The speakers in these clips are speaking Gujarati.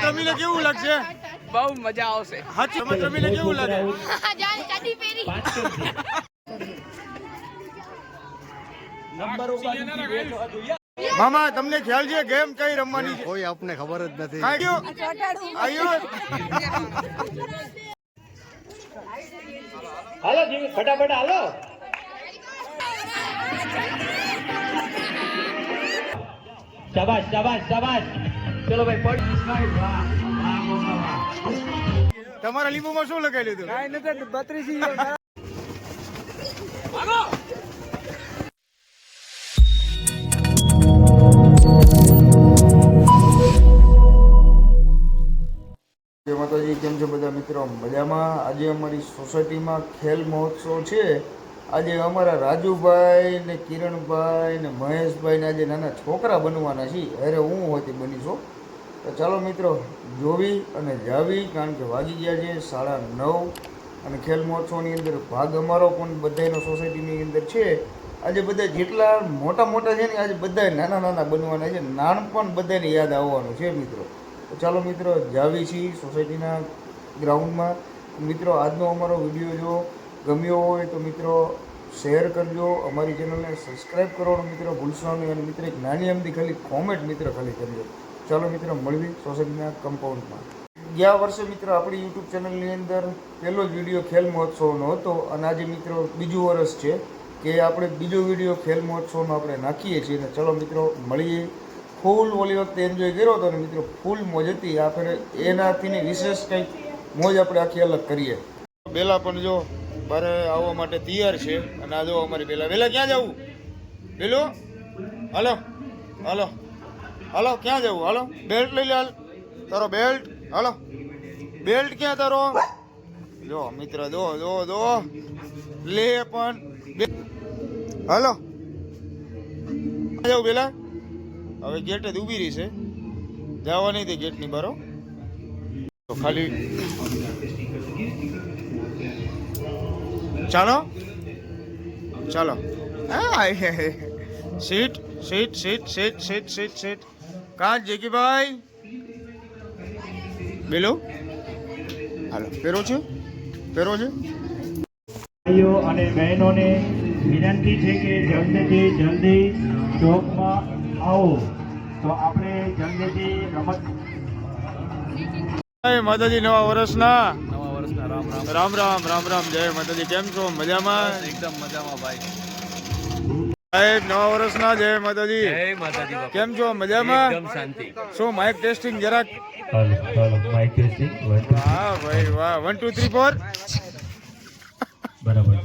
રમત રમીને કેવું લાગશે? બહુ મજા આવશે. હાચી રમત રમીને કેવું લાગે? મામા તમને ખ્યાલ છે ગેમ કઈ રમવાની છે? કોઈ આપને ખબર જ નથી. હાલો જીવી ફટાફટ હાલો. શાબાશ શાબાશ શાબાશ. ચલો ભાઈ પડ. તમારા લીંબુમાં શું લગાવી લીધું? કાઈ નથી 32 જય માતાજી, કેમ છો બધા મિત્રો? મજામાં. આજે અમારી સોસાયટીમાં ખેલ મહોત્સવ છે. આજે અમારા રાજુભાઈ ને કિરણભાઈ ને મહેશભાઈ ને આજે નાના છોકરા બનવાના છે. અરે હું હોતી બનીશું. તો ચાલો મિત્રો જોવી અને જાવી, કારણ કે વાગી ગયા છે 9:30 અને ખેલ મહોત્સવની અંદર ભાગ અમારો પણ બધાનો સોસાયટીની અંદર છે. આજે બધા જેટલા મોટા મોટા છે ને આજે બધા નાના નાના બનવાના છે. નાનપણ બધાને યાદ આવવાનું છે મિત્રો. તો ચાલો મિત્રો જાવી છીએ સોસાયટીના ગ્રાઉન્ડમાં. મિત્રો આજનો અમારો વિડીયો જો ગમ્યો હોય તો મિત્રો શેર કરજો, અમારી ચેનલને સબસ્ક્રાઈબ કરવાનું મિત્રો ભૂલશો નહીં, અને મિત્રો એક નાની અમથી ખાલી કોમેન્ટ મિત્રો ખાલી કરજો. ચાલો મિત્રો મળવી સોસાયટીના કમ્પાઉન્ડમાં. ગયા વર્ષે મિત્રો આપણી યુટ્યુબ ચેનલની અંદર પહેલો જ વિડીયો ખેલ મહોત્સવનો હતો, અને આજે મિત્રો બીજું વર્ષ છે કે આપણે બીજો વિડીયો ખેલ મહોત્સવનો આપણે નાખીએ છીએ. અને ચલો મિત્રો મળીએ. ફૂલ ઓલી વખતે એન્જોય કર્યો હતો ને મિત્રો, ફૂલ મોજ હતી. આપણે એનાથી વિશેષ કંઈક મોજ આપણે આખી અલગ કરીએ. બેલા પણ જો બારે આવવા માટે તૈયાર છે. અને આ જો અમારી બેલા ક્યાં જવું? બેલો હાલો હાલો હાલો, ક્યાં જવું? હાલો બેલ્ટ લઈ લે. હાલ તારો બેલ્ટ. હાલો બેલ્ટ ક્યાં તારો? જો મિત્ર દો દો દો લે પણ. હાલો જવું બેલા. હવે ગેટ જ ઊભી રહી છે, જવા નહીં તે ગેટની બારો. તો ખાલી ચાલો ચાલો. Seat seat seat seat seat seat seat. કાં જેકીભાઈ બેલો હાલો. પહેરો છે પહેરો છે. ભાઈઓ અને બહેનોને વિનંતી છે કે જલ્દી ચોકમાં આવો. તો આપણે જલ્દીથી રમત. જય માતાજી, નવા વર્ષના રામ રામ. રામ રામ રામ રામ. જય માતાજી, કેમ છો? મજામાં? એકદમ મજામાં ભાઈ. સાહેબ નવા વર્ષના જય માતાજી. જય માતાજી. કેમ છો? મજામાં? એકદમ શાંતિ. શું માઇક ટેસ્ટિંગ જરાક? હાલો માઇક ટેસ્ટિંગ. વાહ ભાઈ વાહ. 1 2 3 4 બરાબર.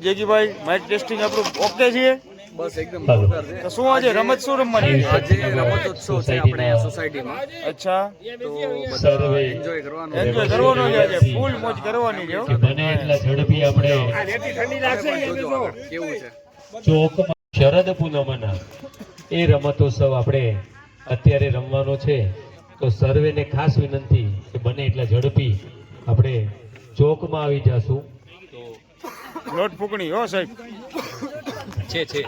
જેકીભાઈ માઇક ટેસ્ટિંગ આપણું ઓકે છે? બસ એકદમ જોરદાર છે. તો શું આજે રમત શું રમવાની છે? આજે રમતોત્સવ છે આપણે સોસાયટીમાં. અચ્છા, તો બધા એન્જોય કરવાનું. એન્જોય કરવાનું છે આજે, ફૂલ મોજ કરવાની છે. બને એટલા ઝડપી આપણે જોજો આગળ કેવું છે. ચોકમાં શરદ પૂનમના એ રમતોત્સવ આપણે અત્યારે રમવાનો છે. તો સર્વેને ખાસ વિનંતી કે બને એટલા ઝડપી આપણે ચોકમાં આવી જાશું. લોટ ફૂકણી હો સાહેબ. છે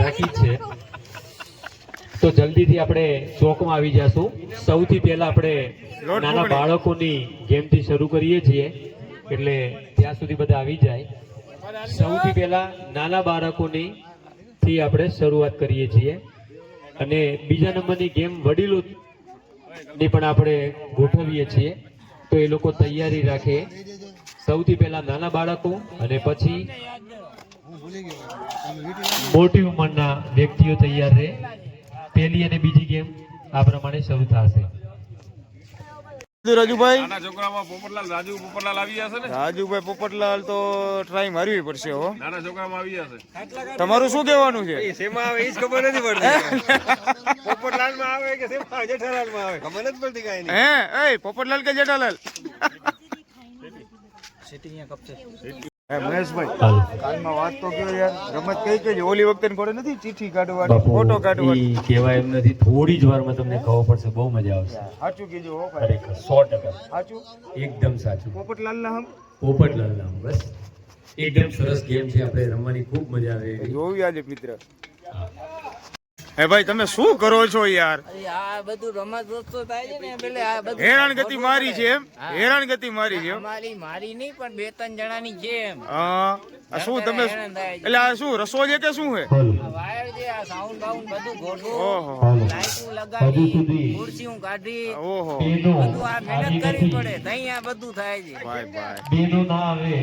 રાખી છે તો જલ્દીથી આપણે ચોકમાં આવી જાશું. સૌથી પહેલા આપણે નાના બાળકોની ગેમથી શરૂ કરીએ છીએ, એટલે ત્યાં સુધી બધા આવી જાય. સૌથી પહેલા નાના બાળકોની થી આપણે શરૂઆત કરીએ છીએ, અને બીજા નંબરની ગેમ વડીલોની પણ આપણે ગોઠવીએ છીએ. તો એ લોકો તૈયારી રાખે. સૌથી પહેલા નાના બાળકો અને પછી મોટી ઉંમરના વ્યક્તિઓ તૈયાર રહે. પહેલી અને બીજી ગેમ આ પ્રમાણે શરૂ થશે. રાજુભાઈ નાના છોકરામાં પોપટલાલ આવી જશે ને. રાજુભાઈ પોપટલાલ તો ટ્રાય મારવી પડશે હો. નાના છોકરામાં આવી જશે. તમારું શું કહેવાનું છે? શેમાં આવે એ જ ખબર નથી પડતી. પોપટલાલમાં આવે કે શેમાં જેઠાલાલમાં આવે ખબર નથી પડતી કાંઈ નહીં. હે એ પોપટલાલ કે જેઠાલાલ? મહેશભાઈ કાલમાં વાત તો કયો યાર, રમત કઈ કઈ ઓલી વખતે ઘોડે નથી ચીઠી કાઢવાની, ફોટો કાઢવાની. કહેવાય એમ નથી, થોડી જ વારમાં તમને ખબર પડશે, બહુ મજા આવશે. સાચું કીધું હો ભાઈ, ખરેખર 100% સાચું એકદમ સાચું. પોપટલાલ ના હમ પોપટલાલ નામ બસ એકદમ સરસ ગેમ છે, આપણે રમવાની ખૂબ મજા આવે. જોવી આજે મિત્ર. હે ભાઈ તમે શું કરો છો યાર? આ બધું રમત વસ્તુ થાય છે ને એટલે આ બધું હેરાનગતિ મારી છે એમ? હેરાનગતિ મારી છે એમ? મારી નહીં પણ 2-3 જણાની છે એમ. હા આ શું તમે એટલે આ શું રસો છે કે શું છે? આ વાયર છે, આ સાઉન્ડ બાઉન્ડ બધું ગોઠવો, ઓહો લાઈટું લગાવી, ખુરશીઓ કાઢી, ઓહો બધું આ મહેનત કરવી પડે તઈ આ બધું થાય છે. ભાઈ ભાઈ બેનો ના આવે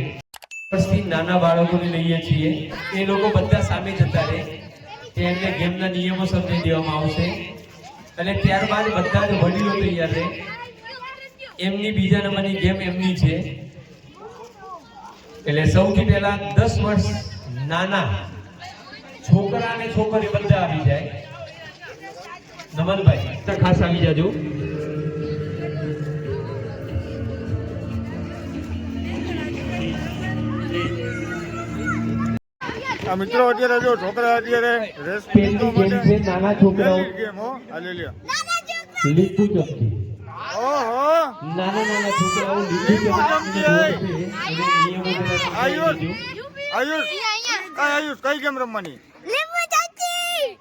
પછી નાના બાળકોને લઈએ છીએ એ લોકો બધા સામે જતા રહે એમને ગેમના નિયમો સમજાવી દેવામાં આવશે અને ત્યારબાદ બધા જ વડીલો તૈયાર રહે એમની બીજા નંબરની ગેમ એમની છે એટલે સૌથી પહેલા 10 વર્ષ નાના છોકરા અને છોકરી બધા આવી જાય. નમનભાઈ તો ખાસ આવી જાજો. આ મિત્રો અત્યારે જો છોકરા અત્યારે રેસ પેલી ગેમ છે નાના છોકરાઓ ગેમ હો આ લઈ લ્યો. લીંબુ ચમચી. ઓહો નાના છોકરાઓ લીંબુ ચમચી આયુષ આયુષ કઈ ગેમ રમવાની?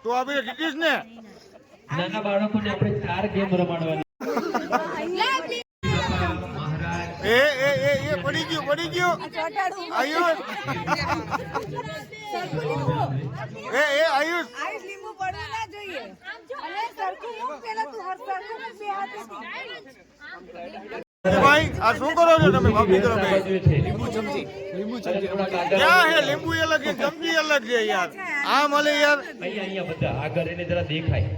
તો આ બધી ડીટીસ ને નાના બાળકોને આપણે 4 ગેમ રમાડવાની. એ પડી ગયું આયુષ એ આયુષ લીંબુ પડવું ના જોઈએ અને સરખું મુખ પેલા તું હર સરખું બે હાથેથી ભાઈ આ શું કરો છો તમે? બાપ દીકરો બે લીંબુ ચમચી. ક્યાં હે લીંબુ અલગ છે ચમચી અલગ છે યાર. આ મળે યાર અહીંયા બધા આગળ એને જરા દેખાય.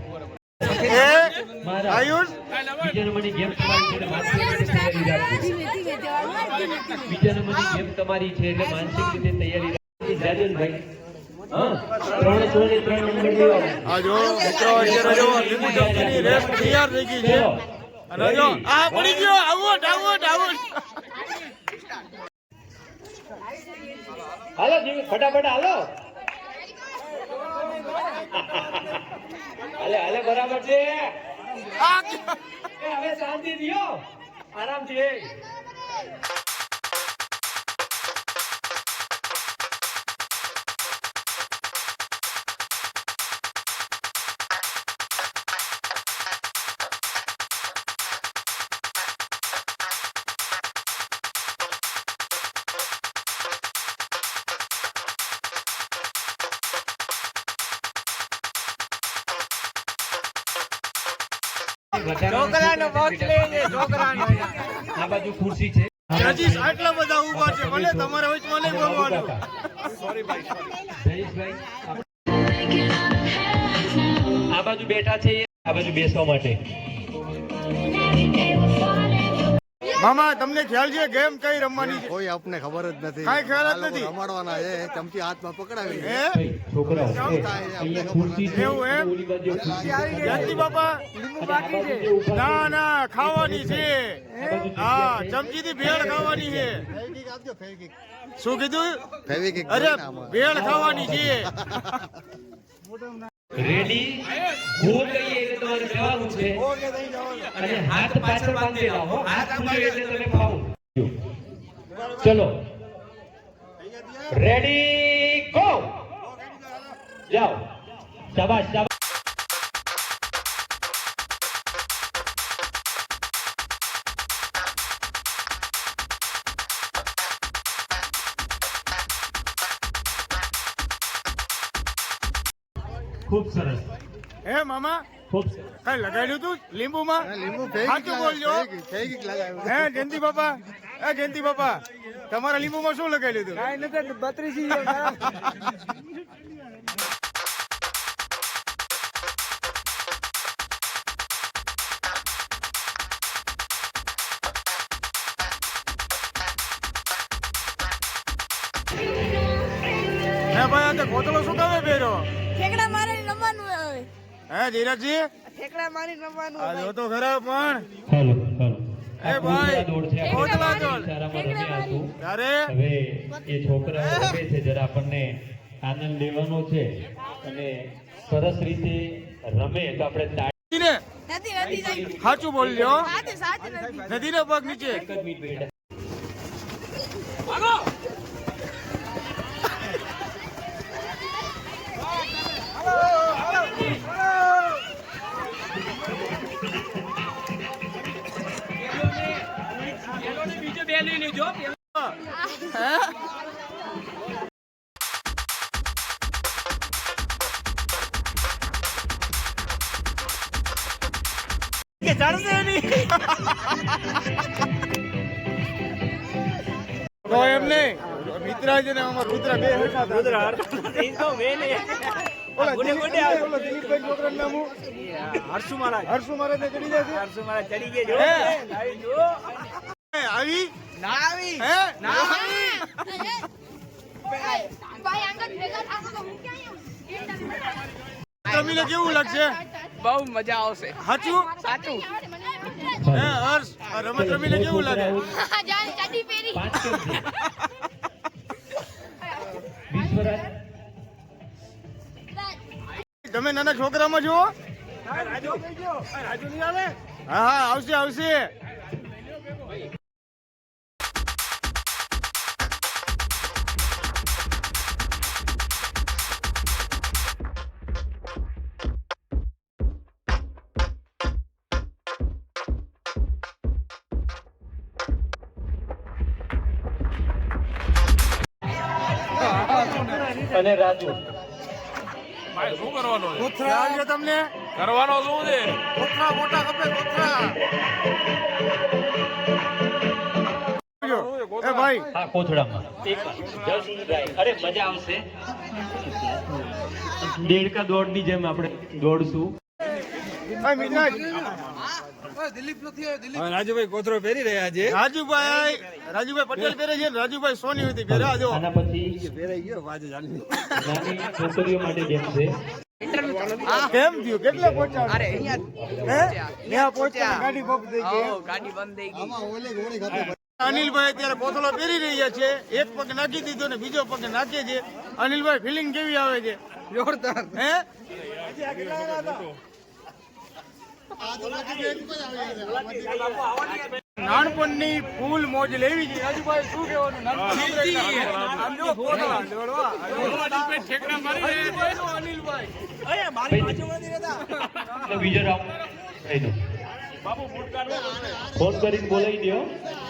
એ આયુષ બીજા નંબરની ગેમ તમારી છે એટલે માનસિક રીતે તૈયારી રાખજો. ધીમે ધીમે જવાનું બીજા નંબરની ગેમ તમારી છે એટલે માનસિક રીતે તૈયારી રાખજો. રાજનભાઈ હા 3 નંબર લેવાનો. આ જો મિત્રો અત્યારે જો લીંબુ ચમચીની રેસ તૈયાર થઈ ગઈ છે અને જો આ પડી ગયો આઉટ હાલો જીવી ફટાફટ હાલો. હાલે બરાબર છે. હવે શાંતિ દિયો આરામથી. છોકરાનો બોક્સ લઈને છોકરાનો આ બાજુ ખુરશી છે. જજીસ આટલા બધા ઊભા છે ભલે તમારે વચમાં નહીં બોલવાનું. જયેશભાઈ આ બાજુ બેઠા છે આ બાજુ બેસવા માટે. મામા તમને ખ્યાલ છે ગેમ કઈ રમવાની છે? કોઈ આપને ખબર જ નથી. કાંઈ ખ્યાલ જ આ લોકો નથી. રમાડવાના છે ચમચી હાથમાં પકડાવી હે છોકરાઓ અહીંયા ખુરશી છે એવું એમ? ઓલી બાજુ ખુરશી છે. જયંતિ બાપા ના ના ખાવાની છે. હા ચમચીથી ભેળ ખાવાની છે. ફેવિકિક આપજો ફેવિકિક શું કીધું? ફેવિકિક અરે ભેળ ખાવાની છે. રેડી ગોળ કહીએ એટલે તમારે જવાનું છે અને હાથ પાછળ બાંધેલા હો. હાથ ખુલે એટલે તમે ખાઓ. ચલો રેડી ગો જાઓ. શાબાશ શાબાશ. ખૂબ સરસ. હે મામા ખૂબ સરસ. કઈ લગાડ્યું તું લીંબુમાં? લીંબુ સાચું બોલજો. ફેવિકિક લગાવ્યું હે જયંતિ બાપા જયંતિ બાપા તમારા લીંબુમાં શું લગાડ્યું તું? હે ભાઈ આ તો કોતળો શું કામે પહેર્યો? ઠેકડા મારી રમવાનું હવે હે ધીરજજી ઠેકડા મારી રમવાનું આ જો તો ખરા પણ હાલો હાલો. એ ભાઈ દોડ છે કોતળા દોડ. સારામાં રમ્યા હતું. ત્યારે હવે એ છોકરાઓ રમે છે જરા આપણને આનંદ લેવાનો છે અને સરસ રીતે રમે તો આપણે તાળી. ને નથી નથી સાચું બોલજો. સાચું સાચું નથી નદીનો પગ નીચે. એક જ મિનિટ બેટા. તો એમ નહીં મિત્રા છે ને અમાર મિત્રા બે હરખા હતા. ઓલા દિલીપભાઈ છોકરાનું નામ હું? હરસુ મહારાજ ને ચડી જાય છે? હે? આવી હે? ભાઈ આગળ ભેગા થાશો તો હું ક્યાં આવું? રમીને કેવું લાગશે? બહુ મજા આવશે. સાચું સાચું. હે હર્ષ આ રમત રમીને કેવું લાગે? જાન ચાડી પેરી 5 કેમ છે? વિશ્વરાજ તમે નાના છોકરામાં છો? હા હા આવશે આવશે. અને રાજુ ભાઈ શું કરવાનું છે? કોથળા આવશે તમને? કરવાનો શું છે? કોથળા મોટા ખપે કોથળા. એ ભાઈ આ કોથળામાં એક જસ્ટ ટ્રાય. અરે મજા આવશે. દેડકા દોડની જેમ આપણે દોડશું. હા મિત્રાજ રાજુભાઈ કોથળો પહેરી રહ્યા છે. રાજુભાઈ પટેલ પહેરે છે ને રાજુભાઈ સોની હતી પહેરે. આ જો આના પછી પહેરાઈ ગયો પાછો ચાલી. નાની છોકરીઓ માટે જેમ છે કેમ થયું કેટલે પહોંચ્યા? અરે અહીંયા પહોંચ્યા ગાડી પગ થઈ ગઈ. ગાડી બંધ થઈ ગઈ. આમાં ઓલે ગોળી ખાતે અનિલભાઈ અત્યારે કોથળો પહેરી રહ્યા છે. એક પગ નાખી દીધો ને બીજો પગ નાખે છે. અનિલભાઈ ફિલિંગ કેવી આવે છે? જોરદાર. હે નાનપણની ફૂલ મોજ લેવી છે. રાજુભાઈ શું કહેવાનું? તો બીજો રાઉન્ડ થઈ દો. ફોન કરીને બોલાવી દો.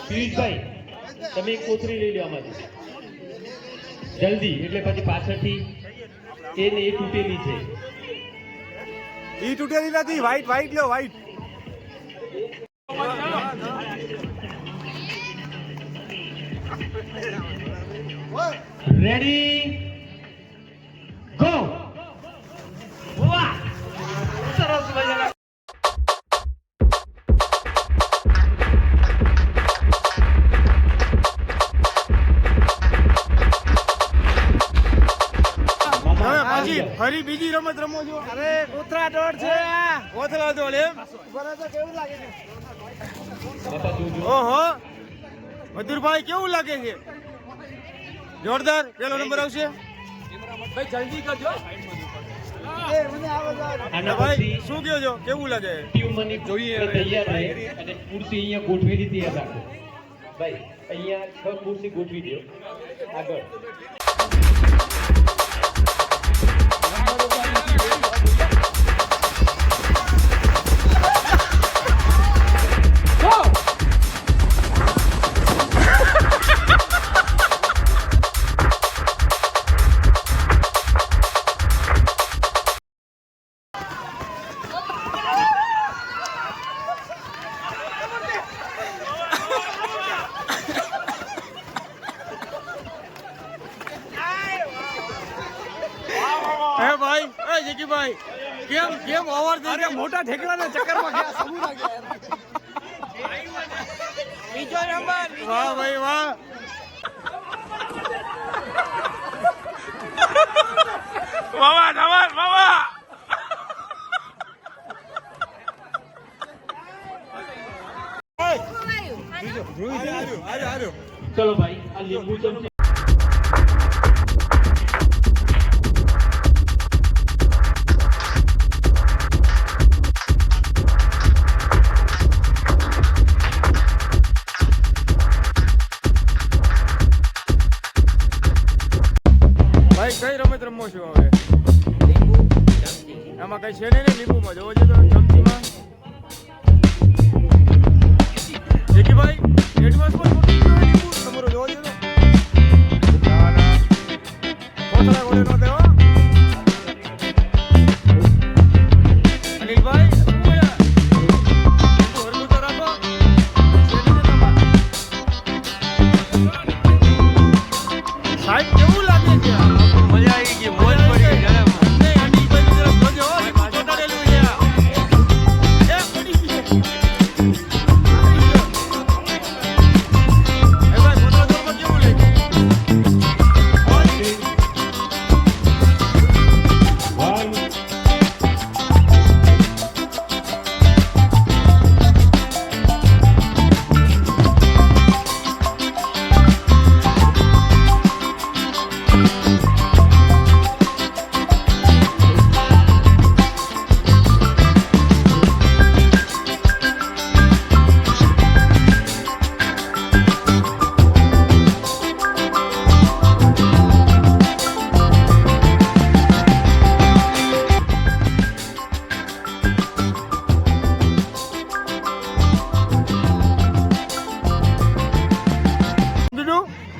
પિયુષભાઈ તમે એક કોથળી લઈ લો આમાંથી જલ્દી, એટલે પછી પાછળથી એ ને એ તૂટેલી છે. ઈ તૂટેલી નથી. વ્હાઈટ લ્યો વ્હાઈટ. Ready go. વાહ સરસ મજાના. હવે પાછી ફરી બીજી રમત રમો છો? અરે કોથળા દોડ છે. કોથળા દોડ એમ? કેવું લાગે છે? બાપા જોજો. ઓહો મધુરભાઈ કેવું લાગે છે? જોરદાર. પેલો નંબર આવશે. આના ભાઈ પછી શું કહો છો? કેવું લાગે? ટ્યુમરની જોઈએ તૈયાર રહે અને ખુરશી અહીંયા ગોઠવી દીધી રાખો. ભાઈ અહીંયા 6 ખુરશી ગોઠવી દો આગળ. હે ભાઈ એ જેકીભાઈ કેમ ઓવર થઈ ગયા? મોટા ઠેકડાના ચક્કરમાં ગયા. સમૂહ ગયા. બીજો નંબર. વાહ ભાઈ વાહ. વાવા ધમાલ વાવા. ચલો ભાઈ આ લીંબુ ચમચી. ભાઈ કઈ રમત રમો છો હવે? આમાં કઈ છે નહીં ને લીંબુમાં જોવો છે તો ચમચીમાં. જેકીભાઈ એડવાન્સમાં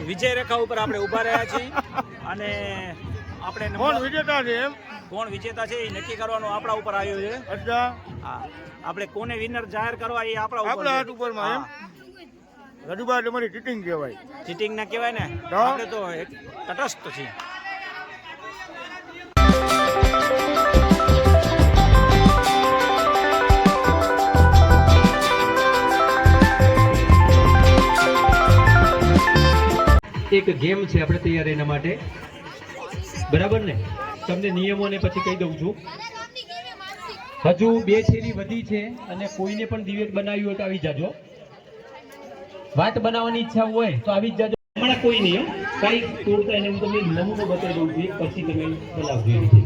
વિજય રેખા ઉપર આપણે ઊભા રહ્યા છીએ અને આપણે કોણ વિજેતા છે એમ કોણ વિજેતા છે એ નક્કી કરવાનું આપણા ઉપર આવ્યું છે. અચ્છા હા, આપણે કોને વિનર જાહેર કરવા એ આપણા ઉપર આપણા હાથ ઉપરમાં એમ રાજુભાઈ તમારી ચીટિંગ કહેવાય. ચીટિંગ ના કહેવાય ને, તો? આપણે તો એક તટસ્થ છીએ. એક ગેમ છે આપણે તૈયાર એના માટે, બરાબર ને? તમને નિયમોને પછી કહી દઉં છું. હજુ 2 થેલી વધી છે અને કોઈને પણ ડિબેટ બનાવ્યું હોય તો આવી જાજો. વાત બનાવવાની ઈચ્છા હોય તો આવી જ જાજો. હમણાં કોઈ નહીં, કઈ તોડતા એને હું તમને નમૂનો બતાવી દઉં છું, પછી તમે બનાવજો એ રીતે.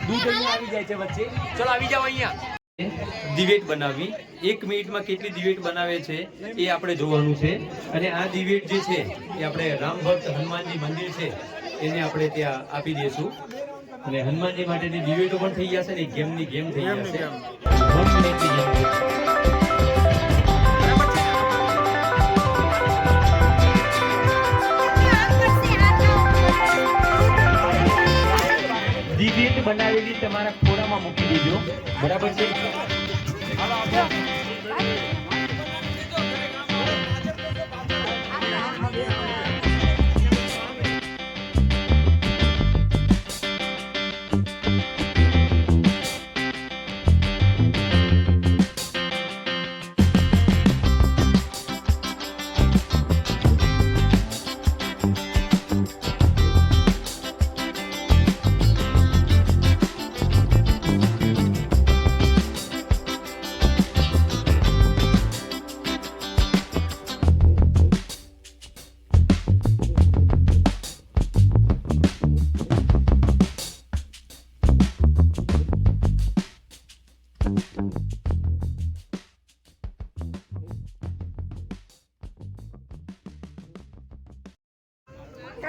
દૂધ અહીંયા આવી જાય છે વચ્ચે. ચલો આવી જાઓ અહીંયા. દિવેટ બનાવવી 1 મિનિટમાં કેટલી દિવેટ બનાવે છે એ આપણે જોવાનું છે. અને આ દિવેટ જે છે એ આપણે રામ ભક્ત હનુમાનજી મંદિર છે એને આપણે ત્યાં આપી દઈશું. અને હનુમાનજી માટેની દિવેટો પણ થઈ જશે ને ગેમની ગેમ થઈ જશે. 1 મિનિટની ગેમ છે. દિવેટ બનાવેલી તમારા ખોરામાં મૂકી દેજો, બરાબર છે?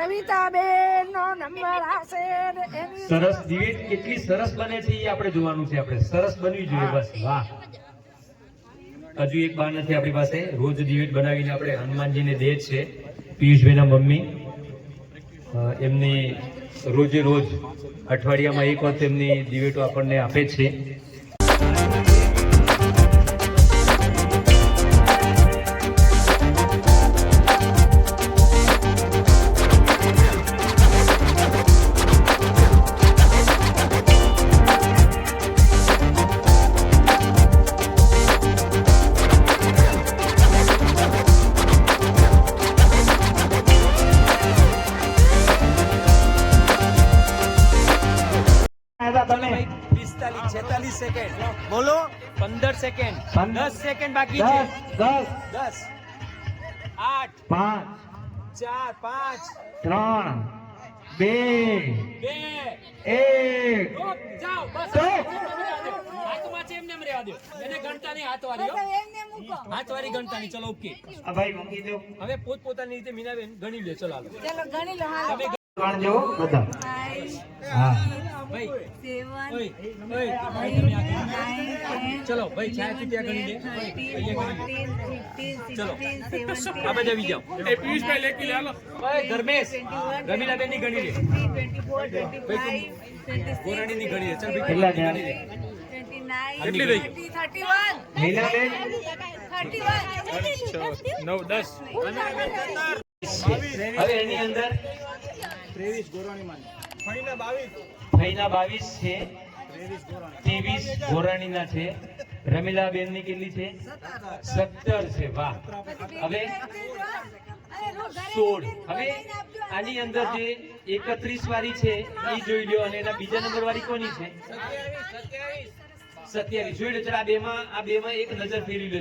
કવિતાબેનનો નંબર આવશે ને એની સરસ દિવેટ કેટલી સરસ બને છે એ આપણે જોવાનું છે. આપણે સરસ બનવી જોઈએ, બસ. વાહ. હજુ એક બાર નથી આપણી પાસે. રોજ દિવેટ બનાવીને આપણે હનુમાનજીને દે છે. પિયુષભાઈના મમ્મી એમની રોજે રોજ અઠવાડિયામાં એક વખત એમની દિવેટો આપણને આપે છે. તમે 45-46 સેકન્ડ બોલો. 15 સેકન્ડ, 10 સેકન્ડ બાકી છે. 10 10 8 5 4 5 3 2 2 1 જાઓ બસ. તો હાથમાં છે એમને રહેવા દો. એને ગણતા નહીં, હાથવારી હો. એમને મૂકો. હાથવારી ગણતા નહીં. ચલો ઓકે. આ ભાઈ મૂકી દો. હવે પોતપોતાની રીતે મીનાબેન ગણી લે. ચલો હાલો. ચલો ગણી લો. હા તમે કોણ જેવો બધા? 5 હા. ભાઈ 7 ઓય ઓય ભાઈ તમે આ ગણી. ચલો ભાઈ ચા પી ત્યાં ગણી લે. અહીંયા ગણી લે. ચલો આ બધા આવી જાઓ. એ પિયુષભાઈ લેખી લે હાલો. ઓય ધર્મેશ રમીલાબેન ની ગણી લે. 24 25 ગોરાણી ની ગણી લે. ચાલ ભાઈ કેટલા ગણી થયા? લે. 29 કેટલી રહી? 31 લીલાબેન 9 10 હવે એની અંદર 23 ગોરાણી માં. ફઈના 22 છે. 23 ગોરાણીના છે. રમીલાબેન ની કેટલી છે? 17 છે. વાહ. હવે 16. હવે આની અંદર જે 31 વાળી છે એ જોઈ લો, અને એના બીજા નંબર વાળી કોની છે? 27. જોઈ લો. ચાલો આ બેમાં એક નજર ફેરવી લો.